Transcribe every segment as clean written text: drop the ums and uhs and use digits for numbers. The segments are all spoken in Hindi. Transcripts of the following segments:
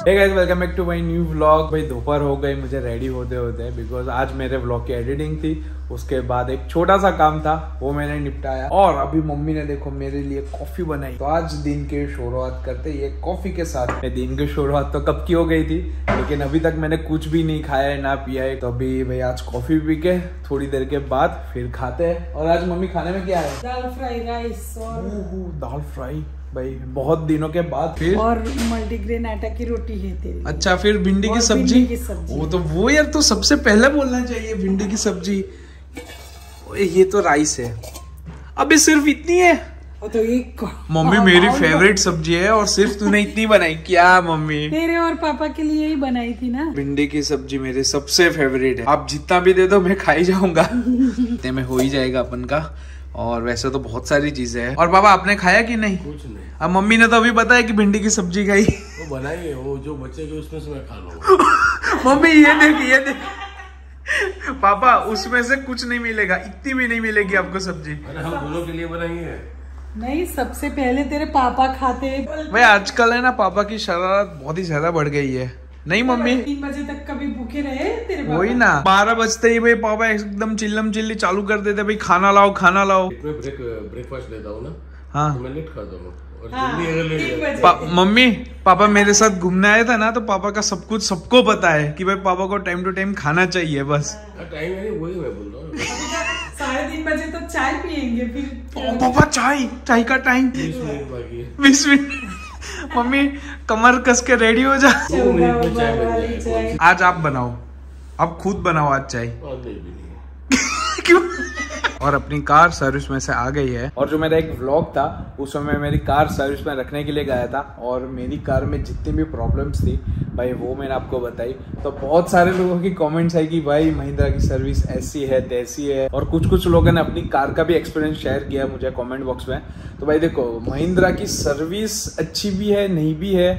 Hey guys, welcome back to my new vlog. भाई दोपहर हो गई मुझे रेडी होते होते, बिकॉज आज मेरे व्लॉग की एडिटिंग थी। उसके बाद एक छोटा सा काम था, वो मैंने निपटाया। और अभी मम्मी ने देखो मेरे लिए कॉफी बनाई। तो आज दिन की शुरुआत करते ये कॉफी के साथ। दिन की शुरुआत तो कब की हो गई थी, लेकिन अभी तक मैंने कुछ भी नहीं खाया है ना पिया है। तो अभी भाई आज कॉफी पी के थोड़ी देर के बाद फिर खाते हैं। और आज मम्मी खाने में क्या है? दाल फ्राई राइस और दाल फ्राई भाई बहुत दिनों के बाद। फिर और मल्टीग्रेन आटा की रोटी है तेरी। अच्छा, फिर भिंडी की सब्जी। वो तो वो यार तो सबसे पहले बोलना चाहिए, भिंडी की सब्जी। ये तो राइस है। अबे सिर्फ इतनी है? तो एक मम्मी मेरी फेवरेट सब्जी है और सिर्फ तूने इतनी बनाई क्या मम्मी? तेरे और पापा के लिए ही बनाई थी ना। भिंडी की सब्जी मेरे सबसे फेवरेट है। आप जितना भी दे दो मैं खा ही जाऊंगा। इतने में हो ही जाएगा अपन का। और वैसे तो बहुत सारी चीजें हैं। और बाबा आपने खाया कि नहीं? कुछ नहीं। अब मम्मी ने तो अभी बताया कि भिंडी की सब्जी खाई। वो बनाई है, वो जो बचेगी उसमें से मैं खा लूंगा। मम्मी ये देख पापा उसमें से कुछ नहीं मिलेगा, इतनी भी नहीं मिलेगी आपको सब्जी। अरे हम दोनों के लिए बनाई है। नहीं, सबसे पहले तेरे पापा खाते। भाई आजकल है ना पापा की शरारत बहुत ही ज्यादा बढ़ गई है। नहीं मम्मी 3 बजे तक कभी भूखे रहे तेरे पापा? वही ना, 12 बजते ही भाई पापा एकदम चिल्लम चिल्ली चालू कर देते, भाई खाना लाओ खाना लाओ। ब्रेकफास्ट देता हूँ ना, हाँ तो मैं लेट खाता हूँ। और जल्दी अगर लेट मम्मी पापा मेरे साथ घूमने आए थे ना, तो पापा का सब कुछ सबको पता है कि भाई पापा को टाइम टू टाइम खाना चाहिए बस। टाइम है वही मैं बोल रहा हूँ। 3:30 बजे तो चाय पियेंगे फिर। पापा चाय का टाइम 20 मिनट बाकी है। 20 मिनट। मम्मी कमर कस के रेडी हो जा। 2 मिनट में चाय बन जाएगी। आज आप बनाओ, आप खुद बनाओ आज चाय। और नहीं भी नहीं। क्यों? और अपनी कार सर्विस में से आ गई है। और जो मेरा एक व्लॉग था उसमें मैं मेरी कार सर्विस में रखने के लिए गया था, और मेरी कार में जितनी भी प्रॉब्लम्स थी भाई वो मैंने आपको बताई। तो बहुत सारे लोगों की कमेंट्स है कि भाई महिंद्रा की सर्विस ऐसी है तैसी है, और कुछ लोगों ने अपनी कार का भी एक्सपीरियंस शेयर किया मुझे कमेंट बॉक्स में। तो भाई देखो महिंद्रा की सर्विस अच्छी भी है नहीं भी है,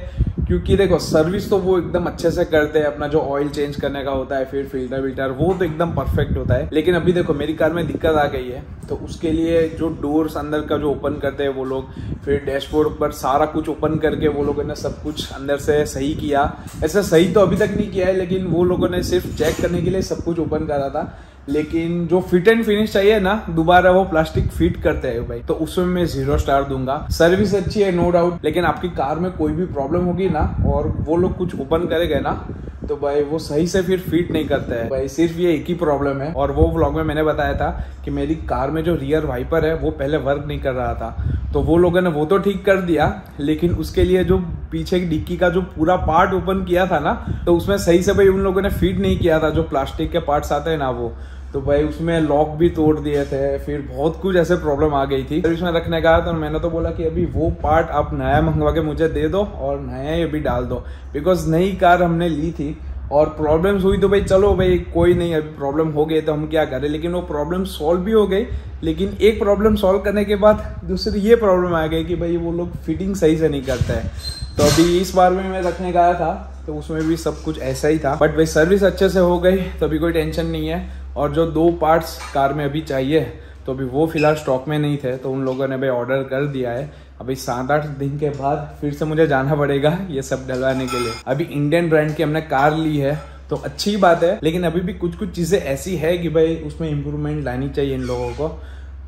क्योंकि देखो सर्विस तो वो एकदम अच्छे से करते हैं। अपना जो ऑयल चेंज करने का होता है, फिर फिल्टर वो तो एकदम परफेक्ट होता है। लेकिन अभी देखो मेरी कार में दिक्कत आ गई है, तो उसके लिए जो डोर्स अंदर का जो ओपन करते हैं वो लोग, फिर डैशबोर्ड पर सारा कुछ ओपन करके वो लोगों ने सब कुछ अंदर से सही किया। ऐसा सही तो अभी तक नहीं किया है, लेकिन वो लोगों ने सिर्फ चेक करने के लिए सब कुछ ओपन करा था। लेकिन जो फिट एंड फिनिश चाहिए ना, दोबारा वो प्लास्टिक फिट करते हैं भाई, तो उसमें मैं 0 स्टार दूंगा। सर्विस अच्छी है नो डाउट, लेकिन आपकी कार में कोई भी प्रॉब्लम होगी ना और वो लोग कुछ ओपन करेंगे ना, तो भाई वो सही से फिर फिट नहीं करते हैं भाई। सिर्फ ये एक ही प्रॉब्लम है, और वो व्लॉग में मैंने बताया था कि मेरी कार में जो रियर वाइपर है वो पहले वर्क नहीं कर रहा था। तो वो लोगों ने वो तो ठीक कर दिया, लेकिन उसके लिए जो पीछे की डिक्की का जो पूरा पार्ट ओपन किया था ना, तो उसमें सही से भाई उन लोगों ने फिट नहीं किया था। जो प्लास्टिक के पार्ट्स आते हैं ना वो, तो भाई उसमें लॉक भी तोड़ दिए थे, फिर बहुत कुछ ऐसे प्रॉब्लम आ गई थी। सर्विस में रखने का तो मैंने तो बोला कि अभी वो पार्ट आप नया मंगवा के मुझे दे दो और नया ही अभी डाल दो, बिकॉज नई कार हमने ली थी और प्रॉब्लम्स हुई तो भाई चलो भाई कोई नहीं, अभी प्रॉब्लम हो गई तो हम क्या करें। लेकिन वो प्रॉब्लम सॉल्व भी हो गई, लेकिन एक प्रॉब्लम सॉल्व करने के बाद दूसरी ये प्रॉब्लम आ गई कि भाई वो लोग फिटिंग सही से नहीं करते हैं। तो अभी इस बार में मैं रखने गया था तो उसमें भी सब कुछ ऐसा ही था, बट भाई सर्विस अच्छे से हो गई तो अभी कोई टेंशन नहीं है। और जो 2 पार्ट्स कार में अभी चाहिए तो अभी वो फिलहाल स्टॉक में नहीं थे, तो उन लोगों ने भाई ऑर्डर कर दिया है। अभी 7-8 दिन के बाद फिर से मुझे जाना पड़ेगा ये सब डलवाने के लिए। अभी इंडियन ब्रांड की हमने कार ली है तो अच्छी बात है, लेकिन अभी भी कुछ चीजें ऐसी है कि भाई उसमें इम्प्रूवमेंट लानी चाहिए इन लोगों को।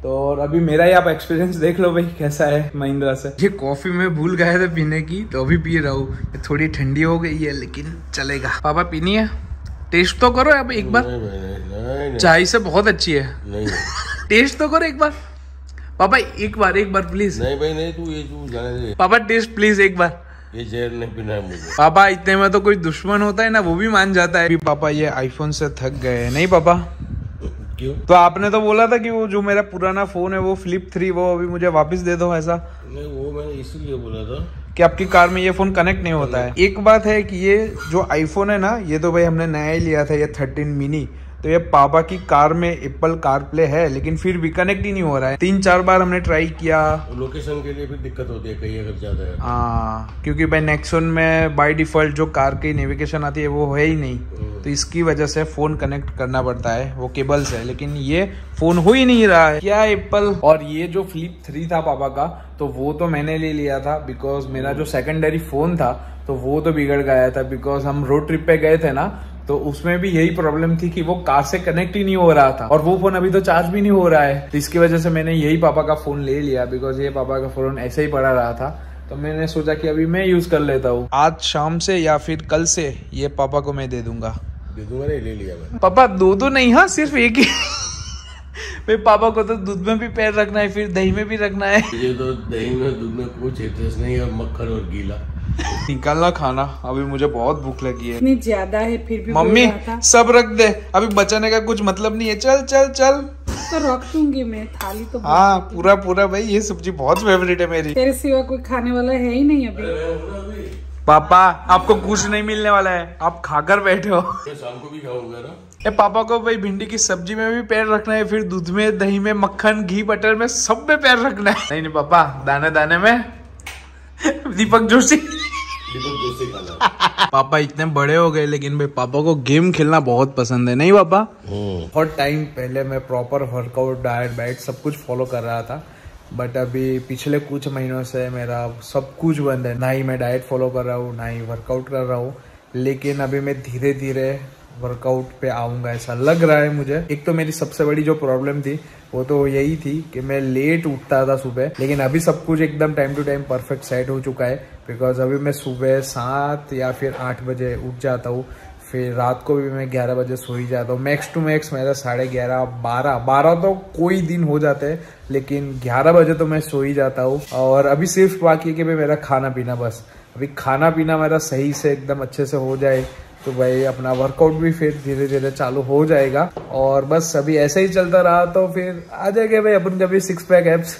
तो और अभी मेरा ही आप एक्सपीरियंस देख लो भाई कैसा है महिंद्रा से। ये कॉफी में भूल गए थे पीने की, तो अभी पी रहा हूँ। थोड़ी ठंडी हो गई है लेकिन चलेगा। पापा पीनी है? टेस्ट तो करो अब एक बार। नहीं। चाय से बहुत अच्छी है। नहीं। टेस्ट तो करो एक बार पापा, एक बार प्लीज। नहीं भाई नहीं, तू जाने दे पापा टेस्ट प्लीज एक बार। ये जहर नहीं पीना है मुझे। पापा इतने में तो कोई दुश्मन होता है ना वो भी मान जाता है। पापा ये आईफोन से थक गए नहीं पापा? क्यों? तो आपने तो बोला था कि वो जो मेरा पुराना फोन है वो फ्लिप 3 वो अभी मुझे वापस दे दो, ऐसा? नहीं, वो मैंने इसीलिए बोला था कि आपकी कार में ये फोन कनेक्ट नहीं होता है। एक बात है कि ये जो आईफोन है ना, ये तो भाई हमने नया ही लिया था, ये 13 मिनी। तो ये पापा की कार में एप्पल कारप्ले है, लेकिन फिर भी कनेक्ट ही नहीं हो रहा है। 3-4 बार हमने ट्राई किया। लोकेशन के लिए भी दिक्कत होती है कहीं अगर ज्यादा है। हाँ, क्योंकि भाई नेक्सॉन में बाय डिफॉल्ट जो कार की नेविगेशन आती है वो है ही नहीं, तो इसकी वजह से फोन कनेक्ट करना पड़ता है, वो केबल से। लेकिन ये फोन हो ही नहीं रहा है क्या एप्पल। और ये जो फ्लिप 3 था पापा का, तो वो तो मैंने ले लिया था बिकॉज मेरा जो सेकेंडरी फोन था तो वो तो बिगड़ गया था। बिकॉज हम रोड ट्रिप पे गए थे ना, तो उसमें भी यही प्रॉब्लम थी कि वो कार से कनेक्ट ही नहीं हो रहा था, और वो फोन अभी तो चार्ज भी नहीं हो रहा है। तो इसकी वजह से मैंने यही पापा का फोन ले लिया, बिकॉज ये पापा का फोन ऐसे ही पड़ा रहा था, तो मैंने सोचा कि अभी मैं यूज कर लेता हूँ। आज शाम से या फिर कल से ये पापा को मैं दे दूंगा नहीं, ले लिया मैं। पापा दो नहीं, हाँ सिर्फ एक ही। भाई पापा को तो दूध में भी पैर रखना है, फिर दही में भी रखना है। ये तो दही में दूध में कुछ इंटरेस्ट नहीं है, मक्खन और गीला निकालना खाना। अभी मुझे बहुत भूख लगी है, इतनी ज्यादा है फिर भी। मम्मी सब रख दे, अभी बचाने का कुछ मतलब नहीं है। चल चल चल, तो रख दूंगी मैं थाली तो। हाँ पूरा पूरा भाई, ये सब्जी बहुत फेवरेट है मेरी। तेरे सिवा कोई खाने वाला है ही नहीं अभी। पापा आपको कुछ नहीं मिलने वाला है, आप खाकर बैठे हो। शाम को भी खाऊंगा ना। ए पापा को भाई भिंडी की सब्जी में भी पैर रखना है, फिर दूध में, दही में, मक्खन, घी, बटर में, सब में पैर रखना है। नहीं नहीं पापा, दाने दाने में दीपक जोशी खाना। पापा इतने बड़े हो गए, लेकिन भाई पापा को गेम खेलना बहुत पसंद है, नहीं पापा? बहुत टाइम पहले मैं प्रॉपर वर्कआउट, डाइट, बाइट सब कुछ फॉलो कर रहा था, बट अभी पिछले कुछ महीनों से मेरा सब कुछ बंद है। ना ही मैं डाइट फॉलो कर रहा हूँ, ना ही वर्कआउट कर रहा हूँ, लेकिन अभी मैं धीरे धीरे वर्कआउट पे आऊँगा ऐसा लग रहा है मुझे। एक तो मेरी सबसे बड़ी जो प्रॉब्लम थी वो तो यही थी कि मैं लेट उठता था सुबह, लेकिन अभी सब कुछ एकदम time to time perfect set हो चुका है। बिकॉज अभी मैं सुबह 7 या फिर 8 बजे उठ जाता हूँ, फिर रात को भी मैं 11 बजे सो ही जाता हूँ। मैक्स टू मैक्स मेरा 11:30, 12 तो कोई दिन हो जाते हैं, लेकिन 11 बजे तो मैं सो ही जाता हूँ। और अभी सिर्फ बाकी है कि भाई मेरा खाना पीना, बस अभी खाना पीना मेरा सही से एकदम अच्छे से हो जाए तो भाई अपना वर्कआउट भी फिर धीरे धीरे चालू हो जाएगा। और बस अभी ऐसे ही चलता रहा तो फिर आ जाएगा भाई अपन कभी 6 पैक एब्स।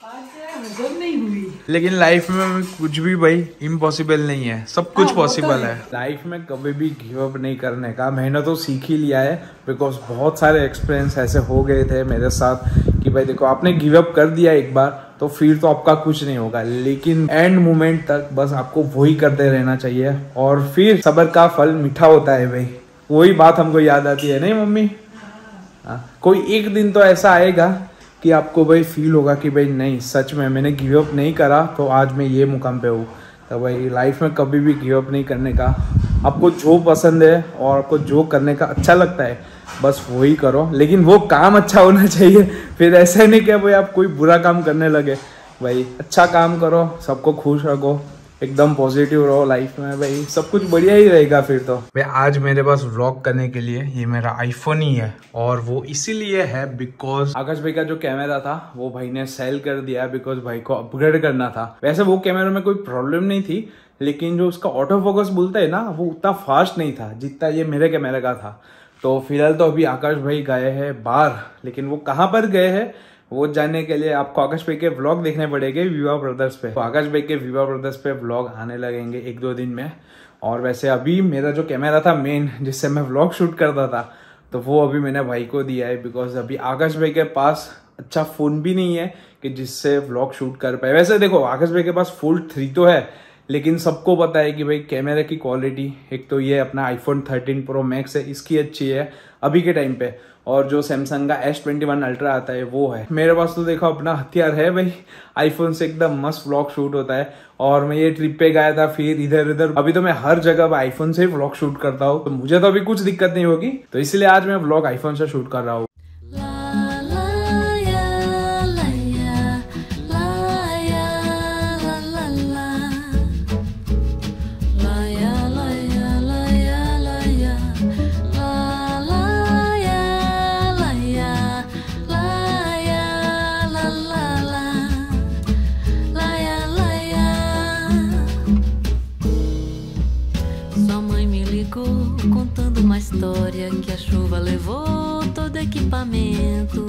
नहीं हुई, लेकिन लाइफ में कुछ भी भाई इम्पॉसिबल नहीं है, सब कुछ पॉसिबल है। लाइफ में कभी भी गिव अप नहीं करने का मैंने तो सीख ही लिया है, बिकॉज बहुत सारे एक्सपीरियंस ऐसे हो गए थे मेरे साथ कि भाई देखो आपने गिव अप कर दिया एक बार तो फिर तो आपका कुछ नहीं होगा, लेकिन एंड मोमेंट तक बस आपको वही करते रहना चाहिए, और फिर सब्र का फल मीठा होता है भाई। वही बात हमको याद आती है, नहीं मम्मी? कोई एक दिन तो ऐसा आएगा कि आपको भाई फील होगा कि भाई नहीं सच में मैंने गिव अप नहीं करा तो आज मैं ये मुकाम पे हूँ। तो भाई लाइफ में कभी भी गिव अप नहीं करने का। आपको जो पसंद है और आपको जो करने का अच्छा लगता है बस वही करो, लेकिन वो काम अच्छा होना चाहिए। फिर ऐसा नहीं कि भाई आप कोई बुरा काम करने लगे, भाई अच्छा काम करो, सबको खुश रखो, एकदम पॉजिटिव रहो लाइफ में, भाई सब कुछ बढ़िया ही रहेगा फिर तो। भाई आज मेरे पास व्लॉग करने के लिए ये मेरा आईफोन ही है, और वो इसीलिए है बिकॉज आकाश भाई का जो कैमरा था वो भाई ने सेल कर दिया, बिकॉज भाई को अपग्रेड करना था। वैसे वो कैमरा में कोई प्रॉब्लम नहीं थी, लेकिन जो उसका ऑटो फोकस बोलता है ना वो उतना फास्ट नहीं था जितना ये मेरे कैमरे का था। तो फिलहाल तो अभी आकाश भाई गए हैं बाहर, लेकिन वो कहाँ पर गए हैं वो जानने के लिए आपको आकाश भाई के व्लॉग देखने पड़ेंगे विवा ब्रदर्स पे। तो आकाश भाई के विवा ब्रदर्स पे व्लॉग आने लगेंगे 1-2 दिन में। और वैसे अभी मेरा जो कैमरा था मेन, जिससे मैं व्लॉग शूट करता था, तो वो अभी मैंने भाई को दिया है, बिकॉज अभी आकाश भाई के पास अच्छा फोन भी नहीं है कि जिससे व्लॉग शूट कर पाए। वैसे देखो आकाश भाई के पास Fold 3 तो है, लेकिन सबको पता है कि भाई कैमरे की क्वालिटी, एक तो ये अपना iPhone 13 Pro Max है, इसकी अच्छी है अभी के टाइम पे, और जो सैमसंग का S21 Ultra आता है वो है। मेरे पास तो देखो अपना हथियार है भाई, आईफोन से एकदम मस्त व्लॉग शूट होता है। और मैं ये ट्रिप पे गया था, फिर इधर उधर, अभी तो मैं हर जगह आईफोन से व्लॉग शूट करता हूँ, तो मुझे तो अभी कुछ दिक्कत नहीं होगी, तो इसलिए आज मैं व्लॉग आईफोन से शूट कर रहा हूँ। Contando uma história que a chuva levou todo equipamento.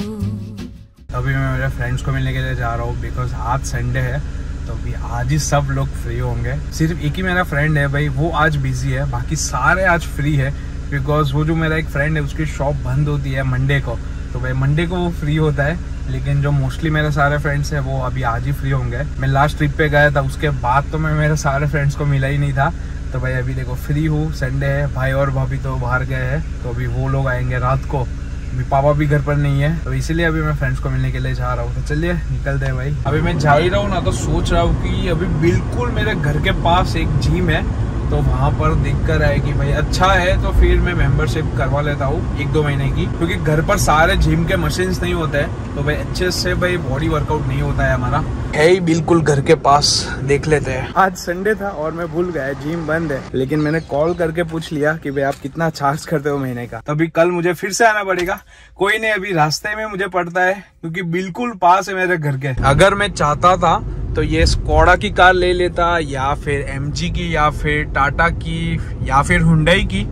अभी मैं मेरे फ्रेंड्स को मिलने के लिए जा रहा हूँ, बिकॉज आज संडे है, तो अभी आज ही सब लोग फ्री होंगे। सिर्फ एक ही मेरा फ्रेंड है भाई, वो आज बिजी है, बाकी सारे आज फ्री है, बिकॉज वो जो मेरा एक फ्रेंड है उसकी शॉप बंद होती है मंडे को, तो भाई मंडे को वो फ्री होता है, लेकिन जो मोस्टली मेरे सारे फ्रेंड्स हैं वो अभी आज ही फ्री होंगे। मैं लास्ट ट्रिप पे गया था, उसके बाद तो मैं मेरे सारे फ्रेंड्स को मिला ही नहीं था। तो भाई अभी देखो फ्री हूँ, संडे है, भाई और भाभी तो बाहर गए हैं, तो अभी वो लोग आएंगे रात को, अभी पापा भी घर पर नहीं है, तो इसीलिए अभी मैं फ्रेंड्स को मिलने के लिए जा रहा हूँ। तो चलिए निकलते हैं भाई। अभी मैं जा ही रहा हूँ ना, तो सोच रहा हूँ कि अभी बिल्कुल मेरे घर के पास एक जिम है, तो वहाँ पर देख कर आए कि भाई अच्छा है तो फिर मैं मेंबरशिप करवा लेता हूँ 1-2 महीने की, क्योंकि घर पर सारे जिम के मशीन्स नहीं होते हैं, तो भाई अच्छे से भाई बॉडी वर्कआउट नहीं होता है हमारा। है ही बिल्कुल घर के पास, देख लेते हैं। आज संडे था और मैं भूल गया जिम बंद है, लेकिन मैंने कॉल करके पूछ लिया कि भाई आप कितना चार्ज करते हो महीने का। तभी कल मुझे फिर से आना पड़ेगा, कोई नहीं अभी रास्ते में मुझे पड़ता है, क्योंकि बिल्कुल पास है मेरे घर के। अगर मैं चाहता था तो ये स्कोडा की कार ले लेता, या फिर MG की, या फिर टाटा की, या फिर हुंडई की,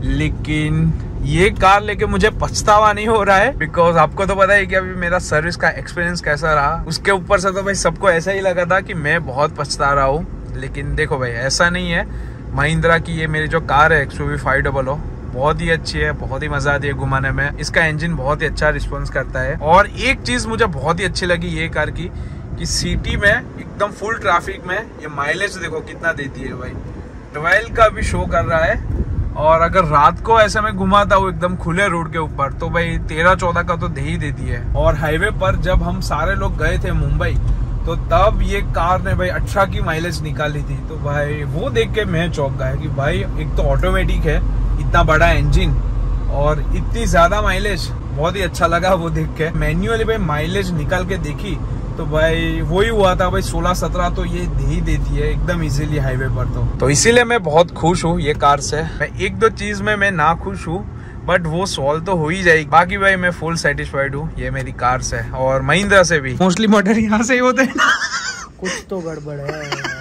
लेकिन ये कार लेके मुझे पछतावा नहीं हो रहा है, बिकॉज आपको तो पता है कि अभी मेरा सर्विस का एक्सपीरियंस कैसा रहा। उसके ऊपर से तो भाई सबको ऐसा ही लगा था कि मैं बहुत पछता रहा हूँ, लेकिन देखो भाई ऐसा नहीं है। महिंद्रा की ये मेरी जो कार है XUV 500 बहुत ही अच्छी है, बहुत ही मजा आती है घुमाने में, इसका इंजन बहुत ही अच्छा रिस्पॉन्स करता है। और एक चीज मुझे बहुत ही अच्छी लगी ये कार की, कि सिटी में एकदम फुल ट्रैफिक में ये माइलेज देखो कितना देती है भाई, 12 का भी शो कर रहा है। और अगर रात को ऐसे में घुमाता हूँ एकदम खुले रोड के ऊपर, तो भाई 13-14 का तो दे ही देती है। और हाईवे पर जब हम सारे लोग गए थे मुंबई, तो तब ये कार ने भाई 18 की माइलेज निकाली थी। तो भाई वो देख के मैं चौंक गया कि भाई एक तो ऑटोमेटिक है, इतना बड़ा इंजन और इतनी ज्यादा माइलेज, बहुत ही अच्छा लगा वो देख के। मैन्युअली भाई माइलेज निकाल के देखी तो भाई वही हुआ था भाई 16-17 तो ये दे ही देती है एकदम इजीली हाईवे पर। तो इसीलिए मैं बहुत खुश हूँ ये कार से। 1-2 चीज में मैं ना खुश हूँ, बट वो सॉल्व तो हो ही जाएगी। बाकी भाई मैं फुल सेटिस्फाइड हूँ ये मेरी कार से, और महिंद्रा से भी। मोस्टली मोटर यहाँ से ही होते हैं। कुछ तो गड़बड़ है।